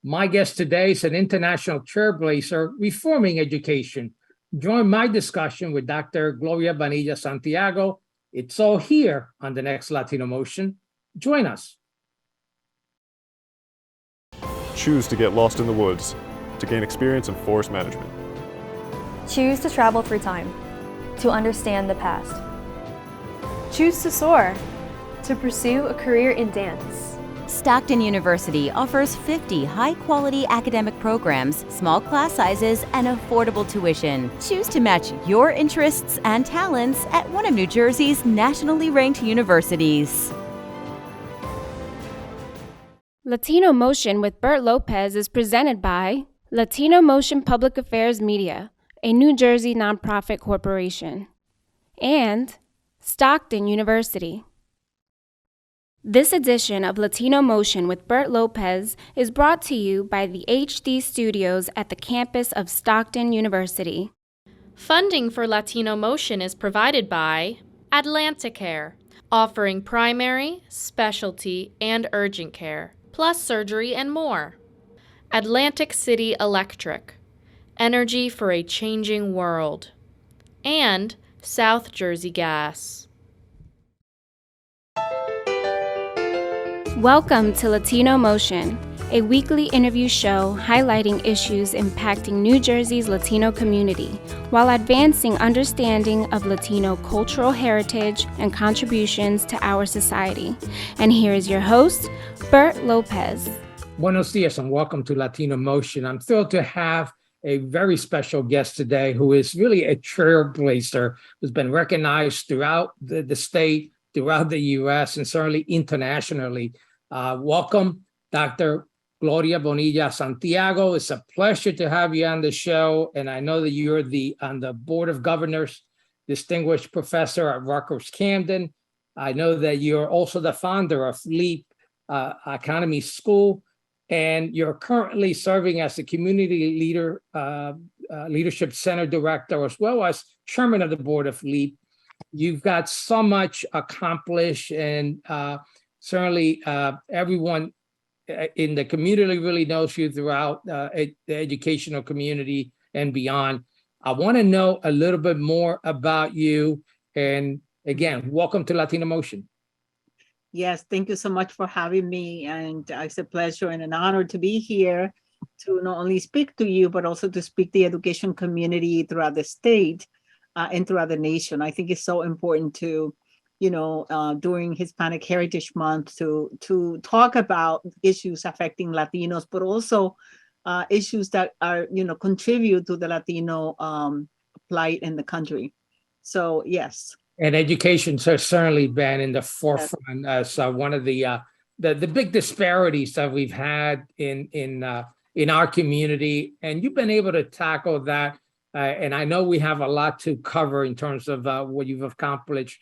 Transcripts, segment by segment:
My guest today is an international trailblazer reforming education. Join my discussion with Dr. Gloria Bonilla Santiago. It's all here on the next Latino Motion. Join us. Choose to get lost in the woods to gain experience in forest management. Choose to travel through time to understand the past. Choose to soar to pursue a career in dance. Stockton University offers 50 high-quality academic programs, small class sizes, and affordable tuition. Choose to match your interests and talents at one of New Jersey's nationally ranked universities. Latino Motion with Bert Lopez is presented by Latino Motion Public Affairs Media, a New Jersey nonprofit corporation, and Stockton University. This edition of Latino Motion with Bert Lopez is brought to you by the HD Studios at the campus of Stockton University. Funding for Latino Motion is provided by Atlanticare, offering primary, specialty, and urgent care, plus surgery and more. Atlantic City Electric, energy for a changing world. And South Jersey Gas. Welcome to Latino Motion, a weekly interview show highlighting issues impacting New Jersey's Latino community while advancing understanding of Latino cultural heritage and contributions to our society. And here is your host, Bert Lopez. Buenos dias and welcome to Latino Motion. I'm thrilled to have a very special guest today who is really a trailblazer, who's been recognized throughout the state, throughout the U.S., and certainly internationally. Welcome, Dr. Gloria Bonilla Santiago. It's a pleasure to have you on the show, and I know that you're on the Board of Governors, distinguished professor at Rutgers Camden. I know that you're also the founder of LEAP Economy School, and you're currently serving as the Community Leadership Center Director, as well as Chairman of the Board of LEAP. You've got so much accomplished, and certainly everyone in the community really knows you throughout the educational community and beyond. I want to know a little bit more about you. And again, welcome to Latino Motion. Yes, thank you so much for having me. And it's a pleasure and an honor to be here to not only speak to you, but also to speak to the education community throughout the state and throughout the nation. I think it's so important to, during Hispanic Heritage Month to talk about issues affecting Latinos, but also issues that are, contribute to the Latino plight in the country. So, yes. And education has certainly been in the forefront as one of the big disparities that we've had in our community. And you've been able to tackle that. And I know we have a lot to cover in terms of what you've accomplished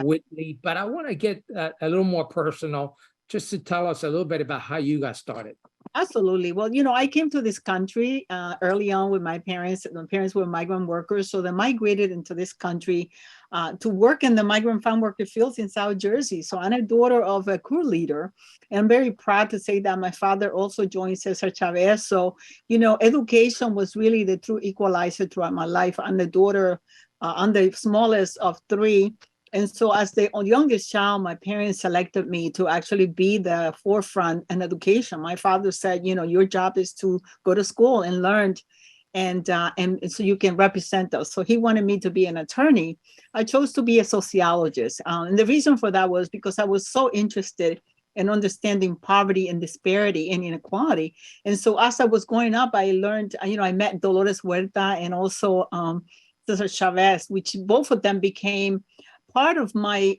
with me, but I want to get a little more personal, just to tell us a little bit about how you got started. Absolutely. Well, I came to this country early on with my parents. My parents were migrant workers, so they migrated into this country to work in the migrant farm worker fields in South Jersey. So I'm a daughter of a crew leader, and I'm very proud to say that my father also joined Cesar Chavez. So, education was really the true equalizer throughout my life. I'm the daughter, I'm the smallest of three. And so as the youngest child, my parents selected me to actually be the forefront in education. My father said, your job is to go to school and learn, and so you can represent us. So he wanted me to be an attorney. I chose to be a sociologist. And the reason for that was because I was so interested in understanding poverty and disparity and inequality. And so as I was growing up, I learned, I met Dolores Huerta and also Cesar Chavez, which both of them became part of my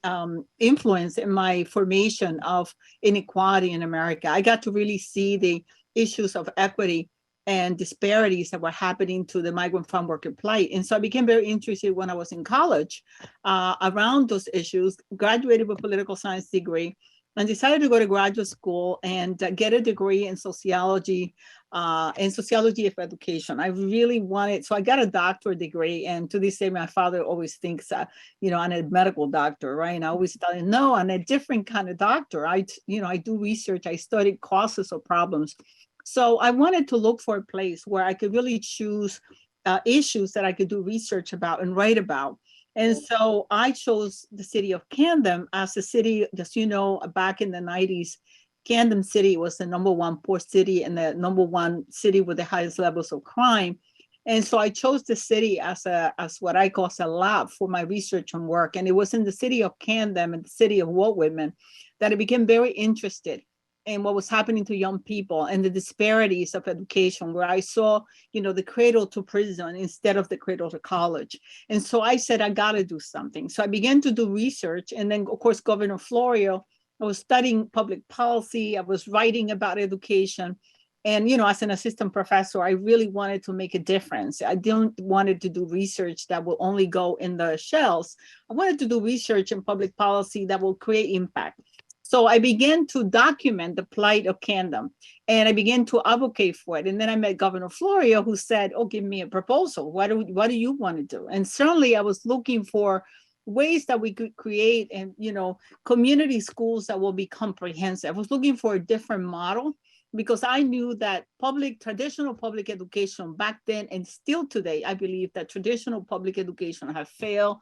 influence in my formation of inequality in America. I got to really see the issues of equity and disparities that were happening to the migrant farm worker plight. And so I became very interested when I was in college around those issues, graduated with a political science degree, and decided to go to graduate school and get a degree in sociology of education. I really wanted, so I got a doctorate degree, and to this day, my father always thinks, I'm a medical doctor, right? And I always tell him, no, I'm a different kind of doctor. I do research, I study causes of problems. So I wanted to look for a place where I could really choose issues that I could do research about and write about. And so I chose the city of Camden as a city, just back in the 90s, Camden City was the #1 poor city and the #1 city with the highest levels of crime. And so I chose the city as what I call a lab for my research and work. And it was in the city of Camden and the city of Walt Whitman that I became very interested in what was happening to young people and the disparities of education, where I saw, the cradle to prison instead of the cradle to college. And so I said, I got to do something. So I began to do research. And then, of course, Governor Florio, I was studying public policy. I was writing about education. And, as an assistant professor, I really wanted to make a difference. I didn't wanted to do research that will only go in the shells. I wanted to do research in public policy that will create impact. So I began to document the plight of Camden, and I began to advocate for it. And then I met Governor Florio, who said, "Oh, give me a proposal. What do you want to do?" And certainly I was looking for ways that we could create and, community schools that will be comprehensive. I was looking for a different model because I knew that traditional public education back then and still today, I believe that traditional public education have failed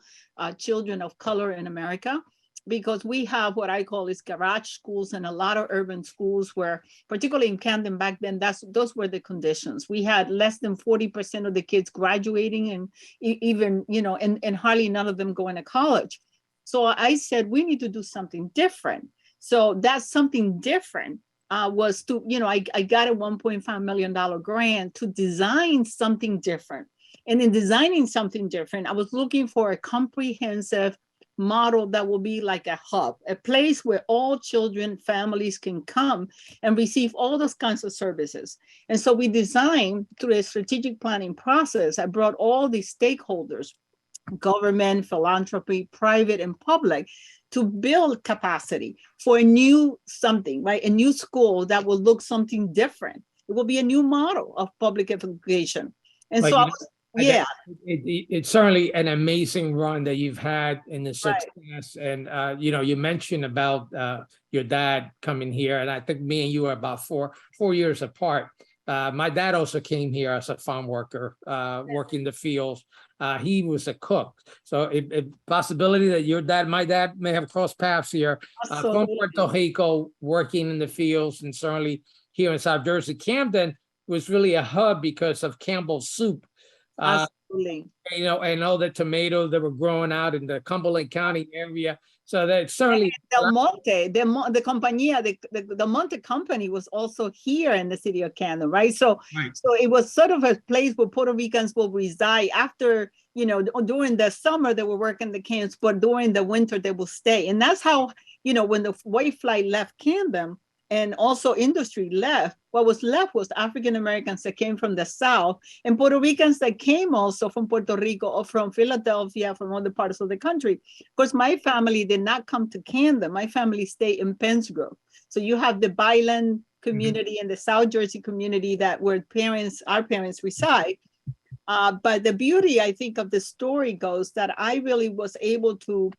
children of color in America, because we have what I call is garage schools and a lot of urban schools where, particularly in Camden back then, those were the conditions. We had less than 40% of the kids graduating, and even, and hardly none of them going to college. So I said, we need to do something different. So that's something different was to, I got a $1.5 million grant to design something different. And in designing something different, I was looking for a comprehensive model that will be like a hub, a place where all children, families can come and receive all those kinds of services. And so we designed through a strategic planning process. I brought all these stakeholders, government, philanthropy, private and public, to build capacity for a new something, right? A new school that will look something different. It will be a new model of public education. And so yeah, it's certainly an amazing run that you've had in the success. Right. And, you mentioned about your dad coming here, and I think me and you are about four years apart. My dad also came here as a farm worker, working the fields. He was a cook. So a possibility that my dad may have crossed paths here from Puerto Rico, working in the fields, and certainly here in South Jersey. Camden was really a hub because of Campbell's soup. Absolutely. And all the tomatoes that were growing out in the Cumberland County area. So that certainly Del Monte, the compañía, the Monte company was also here in the city of Camden, right? So it was sort of a place where Puerto Ricans will reside after, during the summer they will work in the camps, but during the winter they will stay. And that's how, when the white flight left Camden, and also industry left, what was left was African Americans that came from the South and Puerto Ricans that came also from Puerto Rico or from Philadelphia, from other parts of the country. Of course, my family did not come to Camden. My family stayed in Pennsgrove. So you have the Byland community and the South Jersey community where our parents reside. But the beauty, I think, of the story goes that I really was able to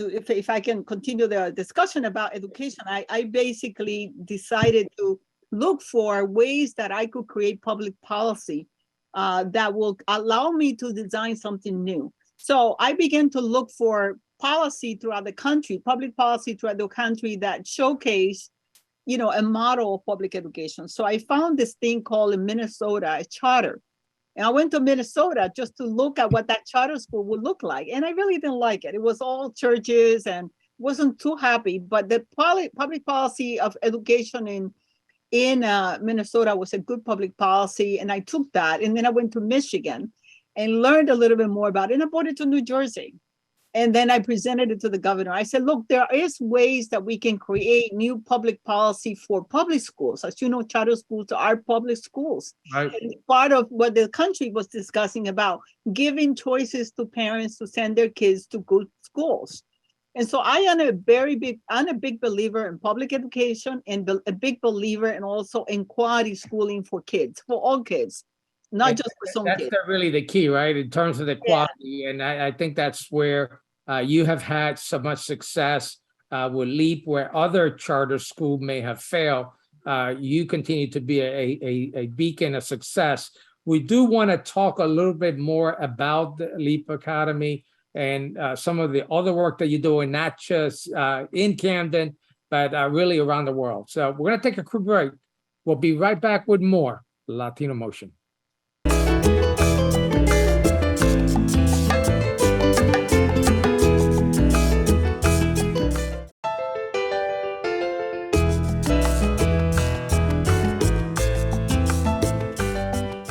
if I can continue the discussion about education, I basically decided to look for ways that I could create public policy that will allow me to design something new. So I began to look for policy throughout the country, public policy throughout the country that showcase, a model of public education. So I found this thing called in Minnesota, a charter. And I went to Minnesota just to look at what that charter school would look like. And I really didn't like it. It was all churches and wasn't too happy. But the public policy of education in Minnesota was a good public policy. And I took that. And then I went to Michigan and learned a little bit more about it. And I brought it to New Jersey. And then I presented it to the governor. I said, look, there is ways that we can create new public policy for public schools. As you know, charter schools are public schools. Right. And part of what the country was discussing about giving choices to parents to send their kids to good schools. And so I'm a big believer in public education and a big believer in also in quality schooling for kids, for all kids. Not just for some kids. That's really the key, right? In terms of the quality. Yeah. And I think that's where you have had so much success with LEAP, where other charter school may have failed. You continue to be a beacon of success. We do want to talk a little bit more about the LEAP Academy and some of the other work that you're doing, not just in Camden, but really around the world. So we're going to take a quick break. We'll be right back with more Latino Motion.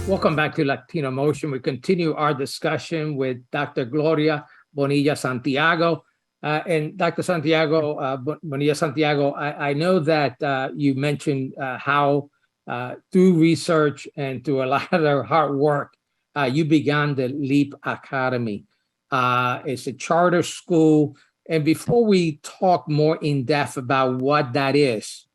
Welcome back to Latino Motion. We continue our discussion with Dr. Gloria Bonilla Santiago. And Dr. Santiago, Bonilla Santiago, I know that you mentioned how through research and through a lot of hard work, you began the LEAP Academy. It's a charter school. And before we talk more in depth about what that is,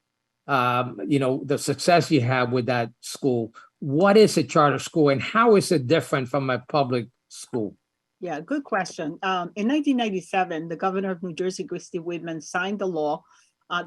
the success you have with that school, what is a charter school and how is it different from a public school? Yeah, good question. In 1997, the governor of New Jersey, Christy Whitman, signed the law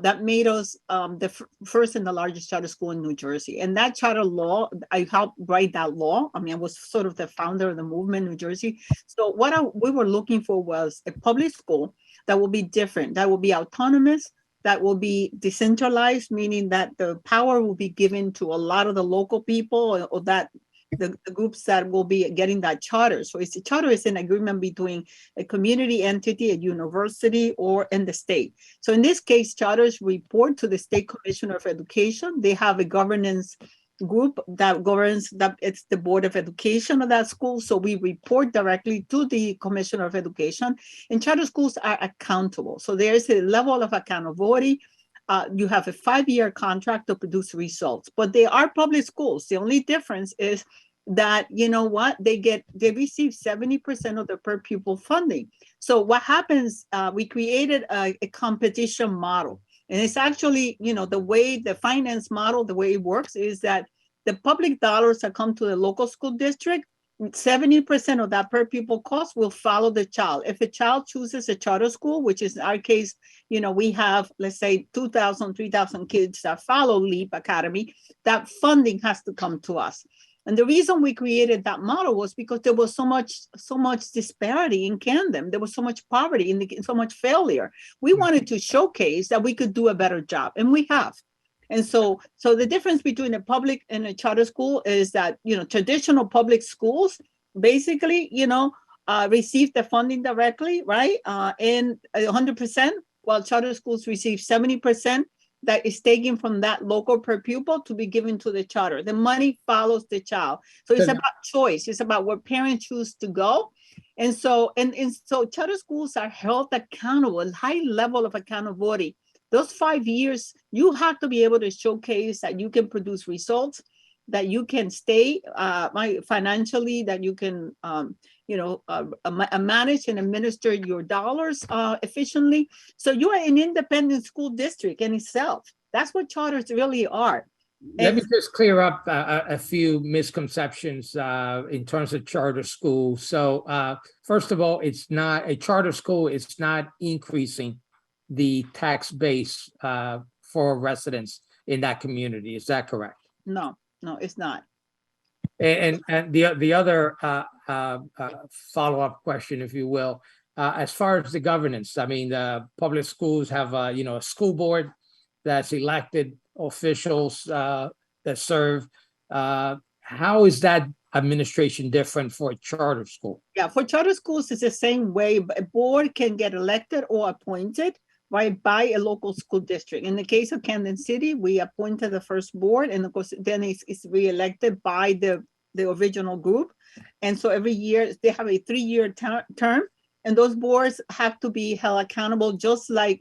that made us the first and the largest charter school in New Jersey. And that charter law, I helped write that law. I mean, I was sort of the founder of the movement in New Jersey. So what we were looking for was a public school that will be different, that will be autonomous, that will be decentralized, meaning that the power will be given to a lot of the local people or that the groups that will be getting that charter. So a charter is an agreement between a community entity, a university, or in the state. So in this case, charters report to the State Commissioner of Education. They have a governance group that governs that. It's the Board of Education of that school. So we report directly to the Commissioner of Education, and charter schools are accountable. So there is a level of accountability. You have a 5-year contract to produce results, but they are public schools. The only difference is that, they receive 70% of the per pupil funding. So what happens, we created a competition model. And it's actually, the way the finance model, the way it works is that the public dollars that come to the local school district, 70% of that per pupil cost will follow the child. If a child chooses a charter school, which is in our case, we have, let's say 2,000, 3,000 kids that follow LEAP Academy, that funding has to come to us. And the reason we created that model was because there was so much disparity in Camden. There was so much poverty and so much failure. We wanted to showcase that we could do a better job, and we have. And so the difference between a public and a charter school is that, traditional public schools basically, receive the funding directly, right? And 100%, while charter schools receive 70%. That is taken from that local per pupil to be given to the charter. The money follows the child. So it's about choice. It's about where parents choose to go. And so charter schools are held accountable, a high level of accountability. Those 5 years, you have to be able to showcase that you can produce results, that you can stay financially, that you can manage and administer your dollars efficiently. So you are an independent school district in itself. That's what charters really are. Let me just clear up a few misconceptions in terms of charter schools. So first of all, it's not a charter school. It's not increasing the tax base for residents in that community. Is that correct? No, it's not. And the other follow-up question, if you will, as far as the governance, I mean, public schools have a school board that's elected officials that serve. How is that administration different for a charter school? Yeah, for charter schools, it's the same way. A board can get elected or appointed, right, by a local school district. In the case of Camden City, we appointed the first board, and of course, then it's re-elected by the original group. And so every year they have a 3-year term, and those boards have to be held accountable, just like,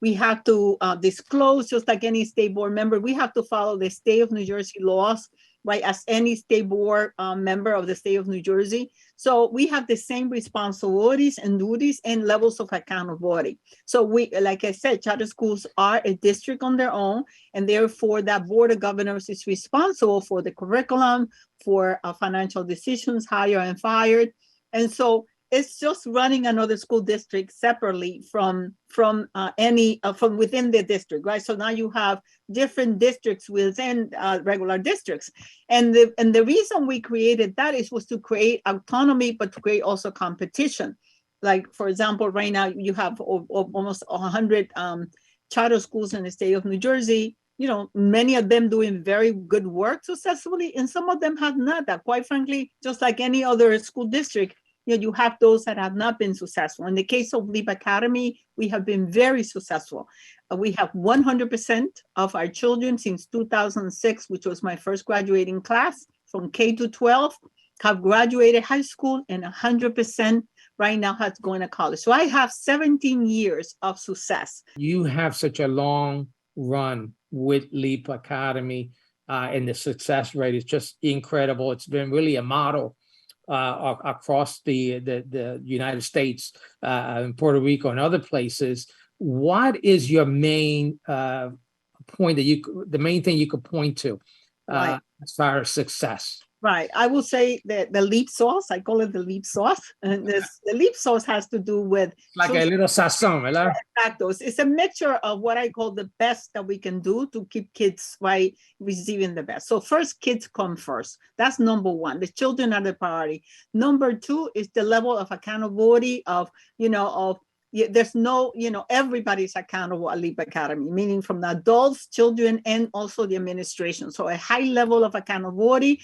we have to disclose, just like any state board member. We have to follow the state of New Jersey laws, right, as any state board member of the state of New Jersey. So we have the same responsibilities and duties and levels of accountability. So we, like I said, charter schools are a district on their own, and therefore that board of governors is responsible for the curriculum, for financial decisions, hire and fired. And so it's just running another school district separately from from within the district, right? So now you have different districts within regular districts, and the reason we created that was to create autonomy, but to create also competition. Like, for example, right now you have almost 100 charter schools in the state of New Jersey. Many of them doing very good work successfully, and some of them have not. That, quite frankly, just like any other school district, you have those that have not been successful. In the case of Leap Academy, we have been very successful. We have 100% of our children since 2006, which was my first graduating class, from K to 12, have graduated high school, and 100% right now has going to college. So I have 17 years of success. You have such a long run with Leap Academy, and the success rate is just incredible. It's been really a model across the United States, in Puerto Rico and other places. What is your main point the main thing you could point to Right. as far as success? Right. I will say that the leap sauce, I call it the leap sauce. And the leap sauce has to do with Like a little sazon, ¿verdad? factors. It's a mixture of what I call the best that we can do to keep kids, right, receiving the best. So first, kids come first. That's number one. The children are the priority. Number two is the level of accountability there's no, everybody's accountable at Leap Academy, meaning from the adults, children, and also the administration. So a high level of accountability.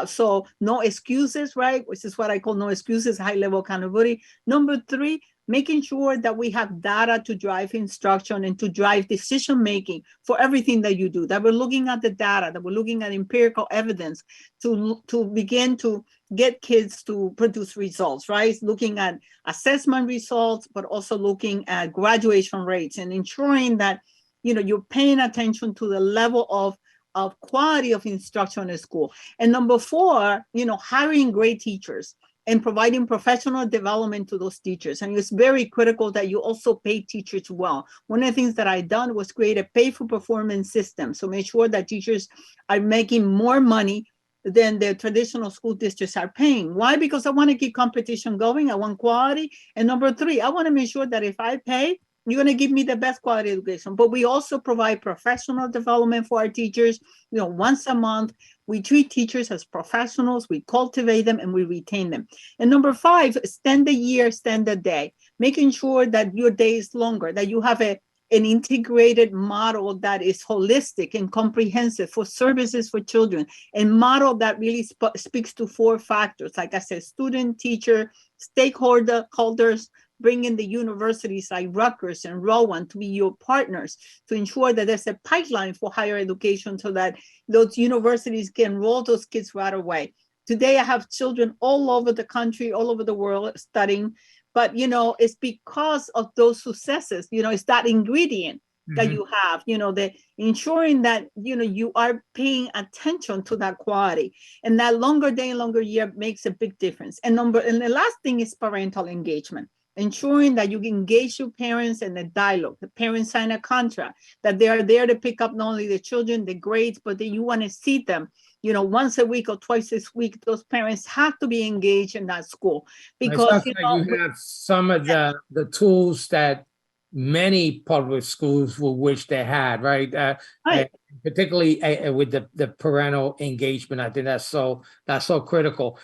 So no excuses, right? Which is what I call no excuses, high level accountability. Number three, making sure that we have data to drive instruction and to drive decision-making for everything that you do, that we're looking at the data, that we're looking at empirical evidence to begin to get kids to produce results, right? Looking at assessment results, but also looking at graduation rates and ensuring that, you're paying attention to the level of quality of instruction in school. And number four, hiring great teachers and providing professional development to those teachers. And it's very critical that you also pay teachers well. One of the things that I done was create a pay-for-performance system. So make sure that teachers are making more money than the traditional school districts are paying. Why? Because I want to keep competition going. I want quality. And number three, I want to make sure that if I pay, you're going to give me the best quality education. But we also provide professional development for our teachers. Once a month, we treat teachers as professionals, we cultivate them, and we retain them. And number five, stand the year, stand the day, making sure that your day is longer, that you have an integrated model that is holistic and comprehensive for services for children, and model that really speaks to four factors. Like I said, student, teacher, stakeholders, bring in the universities like Rutgers and Rowan to be your partners to ensure that there's a pipeline for higher education so that those universities can enroll those kids right away. Today, I have children all over the country, all over the world studying, but, it's because of those successes, it's that ingredient that you have, the ensuring that, you are paying attention to that quality, and that longer day and longer year makes a big difference. And the last thing is parental engagement. Ensuring that you engage your parents in the dialogue. The parents sign a contract, that they are there to pick up not only the children, the grades, but that you want to see them, once a week or twice a week. Those parents have to be engaged in that school because you have some of the tools that many public schools will wish they had, right? Right. Particularly with the parental engagement. I think that's so critical.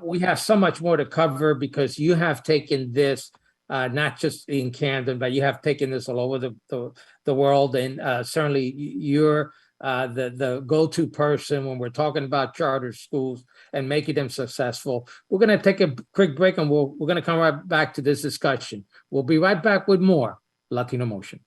We have so much more to cover because you have taken this not just in Camden, but you have taken this all over the world, and certainly you're the go-to person when we're talking about charter schools and making them successful. We're going to take a quick break, and we're going to come right back to this discussion. We'll be right back with more Latino Motion.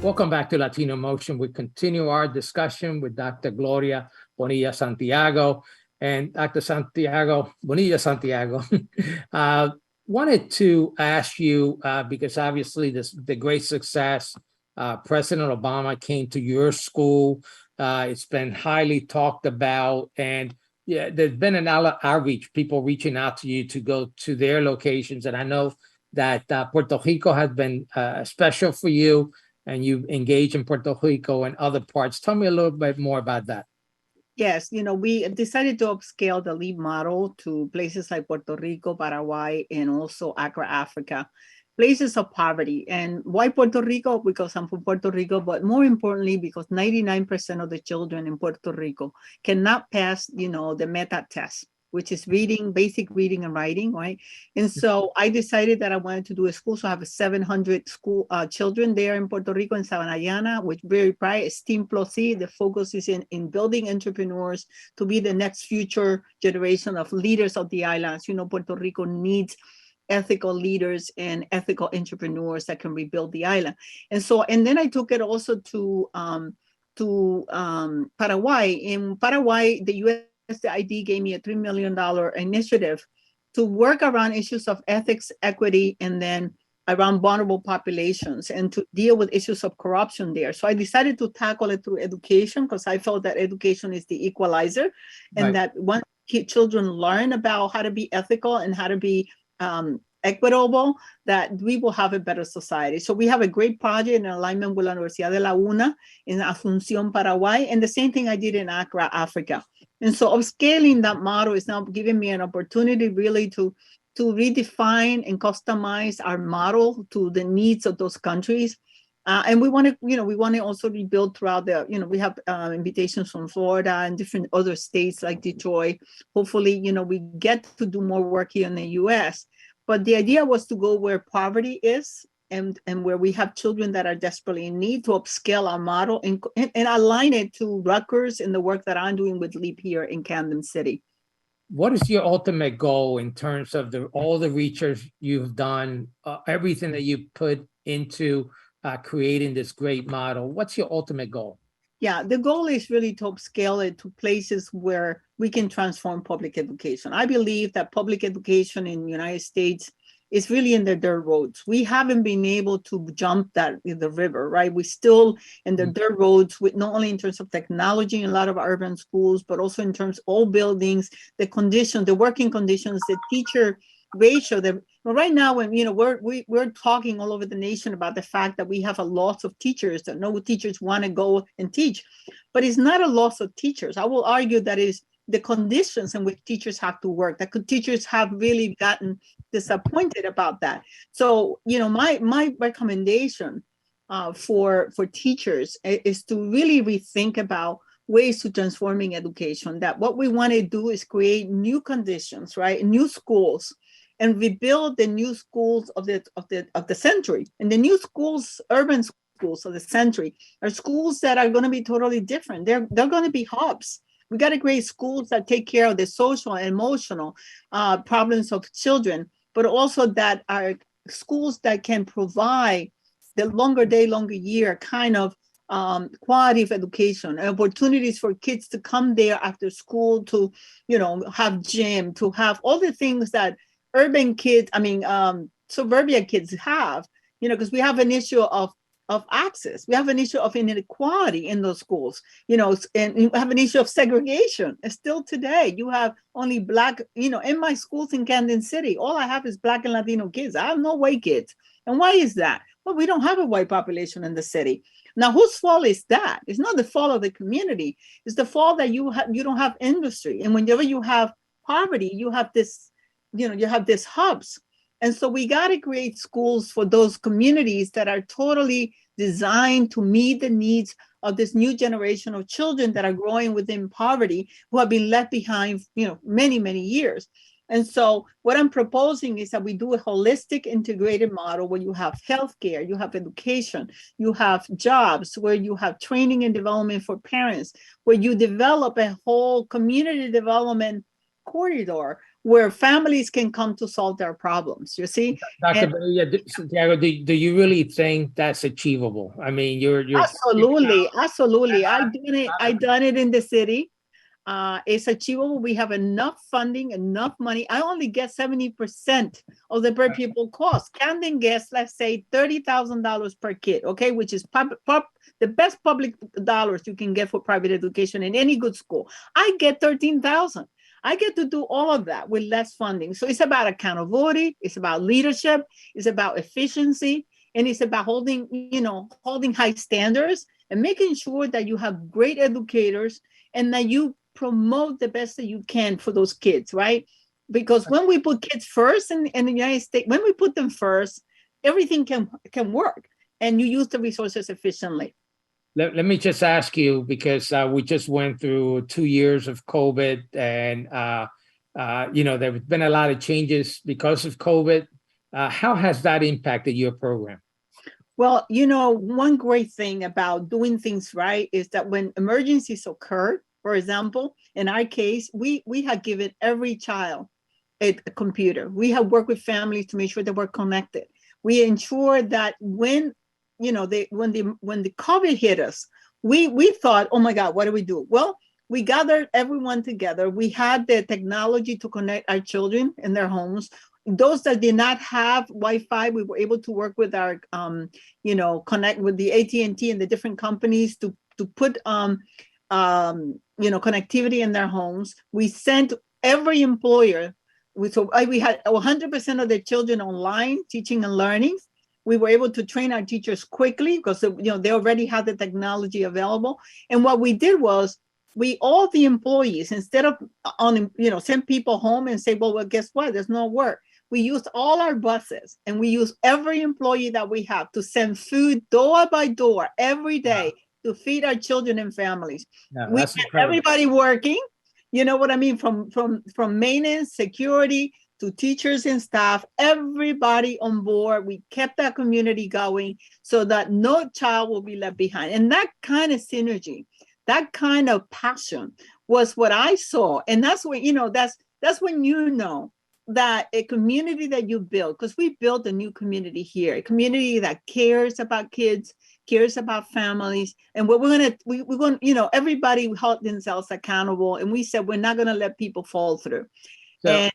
Welcome back to Latino Motion. We continue our discussion with Dr. Gloria Bonilla Santiago. And Dr. Bonilla Santiago, wanted to ask you, because obviously the great success, President Obama came to your school. It's been highly talked about. And Yeah, there's been an outreach, people reaching out to you to go to their locations. And I know that Puerto Rico has been special for you, and you engage in Puerto Rico and other parts. Tell me a little bit more about that. Yes, we decided to upscale the LEAP model to places like Puerto Rico, Paraguay, and also Accra, Africa, places of poverty. And why Puerto Rico? Because I'm from Puerto Rico, but more importantly, because 99% of the children in Puerto Rico cannot pass, the meta test, which is reading, basic reading and writing, right? And so I decided that I wanted to do a school. So I have 700 school children there in Puerto Rico, in Sabanayana, which very bright, STEAM plus C. The focus is in building entrepreneurs to be the next future generation of leaders of the islands. Puerto Rico needs ethical leaders and ethical entrepreneurs that can rebuild the island. And then I took it also to Paraguay. In Paraguay, the USAID gave me a $3 million initiative to work around issues of ethics, equity, and then around vulnerable populations, and to deal with issues of corruption there. So I decided to tackle it through education, because I felt that education is the equalizer, and that once children learn about how to be ethical and how to be equitable, that we will have a better society. So we have a great project in alignment with La Universidad de la UNA in Asunción, Paraguay, and the same thing I did in Accra, Africa. And so upscaling that model is now giving me an opportunity really to redefine and customize our model to the needs of those countries. And we want to also rebuild throughout we have invitations from Florida and different other states like Detroit. Hopefully, we get to do more work here in the US. But the idea was to go where poverty is and where we have children that are desperately in need, to upscale our model and align it to Rutgers and the work that I'm doing with LEAP here in Camden City. What is your ultimate goal in terms of all the research you've done, everything that you put into creating this great model? What's your ultimate goal? Yeah, the goal is really to upscale it to places where we can transform public education. I believe that public education in the United States is really in the dirt roads. We haven't been able to jump the river, right? We're still in the dirt roads, with not only in terms of technology in a lot of urban schools, but also in terms of all buildings, the conditions, the working conditions, the teacher ratio. Right now, when we're talking all over the nation about the fact that we have a loss of teachers, that no teachers want to go and teach, but it's not a loss of teachers. I will argue that is the conditions in which teachers have to work, that teachers have really gotten disappointed about that. So, my recommendation for teachers is to really rethink about ways to transforming education. That what we want to do is create new conditions, right? New schools, and rebuild the new schools of the century. And the new schools, urban schools of the century, are schools that are going to be totally different. They're going to be hubs. We got to create schools that take care of the social and emotional problems of children, but also that are schools that can provide the longer day, longer year kind of quality of education, opportunities for kids to come there after school, to, have gym, to have all the things that urban kids, suburbia kids have, because we have an issue of access. We have an issue of inequality in those schools, and we have an issue of segregation. And still today, you have only Black, in my schools in Camden City, all I have is Black and Latino kids. I have no white kids. And why is that? Well, we don't have a white population in the city. Now, whose fault is that? It's not the fault of the community. It's the fault that you don't have industry. And whenever you have poverty, you have this, you have these hubs. And so we got to create schools for those communities that are totally designed to meet the needs of this new generation of children that are growing within poverty, who have been left behind, many, many years. And so what I'm proposing is that we do a holistic integrated model where you have healthcare, you have education, you have jobs, where you have training and development for parents, where you develop a whole community development corridor where families can come to solve their problems, you see? Dr. Santiago, do you really think that's achievable? I mean, you're Absolutely. I done it in the city. It's achievable. We have enough funding, enough money. I only get 70% of the per pupil cost. Camden gets, let's say, $30,000 per kid, okay, which is the best public dollars you can get for private education in any good school. I get 13,000. I get to do all of that with less funding. So it's about accountability, it's about leadership, it's about efficiency, and it's about holding high standards and making sure that you have great educators and that you promote the best that you can for those kids, right? Because when we put kids first in the United States, when we put them first, everything can work and you use the resources efficiently. Let me just ask you, because we just went through 2 years of COVID and, there have been a lot of changes because of COVID. How has that impacted your program? Well, one great thing about doing things right is that when emergencies occur, for example, in our case, we had given every child a computer. We have worked with families to make sure that we're connected. We ensure that when the COVID hit us, we thought, oh my God, what do we do? Well, we gathered everyone together. We had the technology to connect our children in their homes. Those that did not have Wi-Fi, we were able to work with our, connect with the AT&T and the different companies to put, connectivity in their homes. We sent every employer. We had 100% of the children online teaching and learning. We were able to train our teachers quickly because they already had the technology available. And what we did was all the employees, instead of send people home and say, well, guess what? There's no work. We used all our buses and we used every employee that we have to send food door by door every day to feed our children and families. We had everybody working, you know what I mean? From maintenance, security, to teachers and staff, everybody on board. We kept that community going so that no child will be left behind. And that kind of synergy, that kind of passion was what I saw. And that's when, that's when that a community that you build, because we built a new community here, a community that cares about kids, cares about families. And what we're going to, everybody held themselves accountable. And we said, we're not going to let people fall through. So,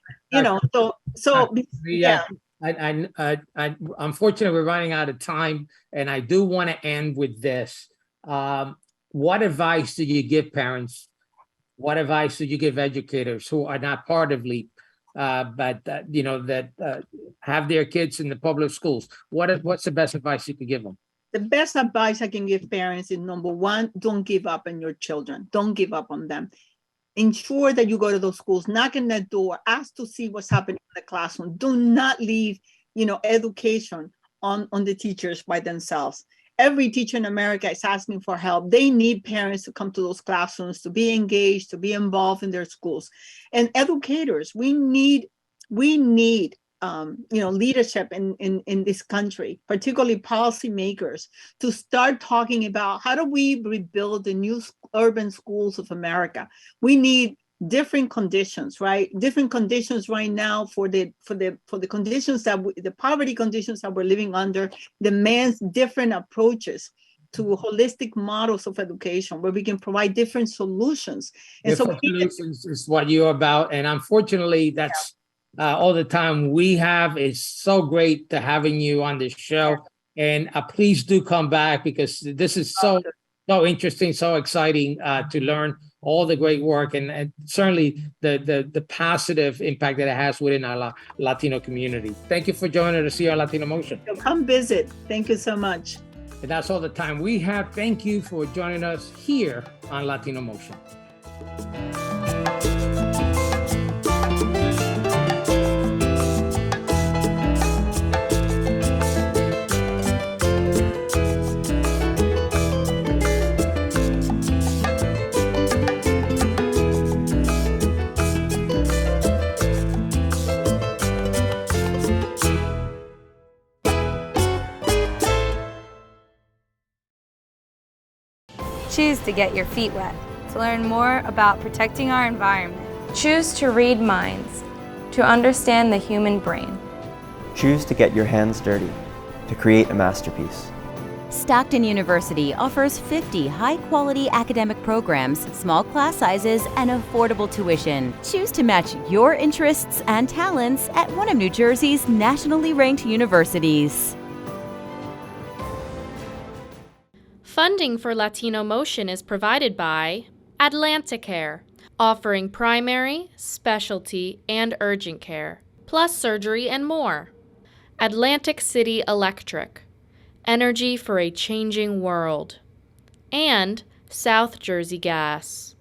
unfortunately, we're running out of time, and I do want to end with this. What advice do you give parents? What advice do you give educators who are not part of LEAP, but have their kids in the public schools? What's the best advice you could give them? The best advice I can give parents is, number one, don't give up on your children. Don't give up on them. Ensure that you go to those schools, knock on that door, ask to see what's happening in the classroom. Do not leave, education on the teachers by themselves. Every teacher in America is asking for help. They need parents to come to those classrooms, to be engaged, to be involved in their schools. And educators, we need leadership in this country, particularly policymakers, to start talking about how do we rebuild the new urban schools of America. We need different conditions, right? Different conditions right now for the conditions the poverty conditions that we're living under demands different approaches to holistic models of education where we can provide different solutions. And solutions is what you're about. And unfortunately, that's all the time we have. It's so great to having you on this show. And please do come back, because this is so interesting, so exciting to learn all the great work and certainly the positive impact that it has within our Latino community. Thank you for joining us here on Latino Motion. Come visit. Thank you so much. And that's all the time we have. Thank you for joining us here on Latino Motion. Choose to get your feet wet, to learn more about protecting our environment. Choose to read minds, to understand the human brain. Choose to get your hands dirty, to create a masterpiece. Stockton University offers 50 high-quality academic programs, small class sizes, and affordable tuition. Choose to match your interests and talents at one of New Jersey's nationally ranked universities. Funding for Latino Motion is provided by Atlanticare, offering primary, specialty, and urgent care, plus surgery and more. Atlantic City Electric, energy for a changing world. And South Jersey Gas.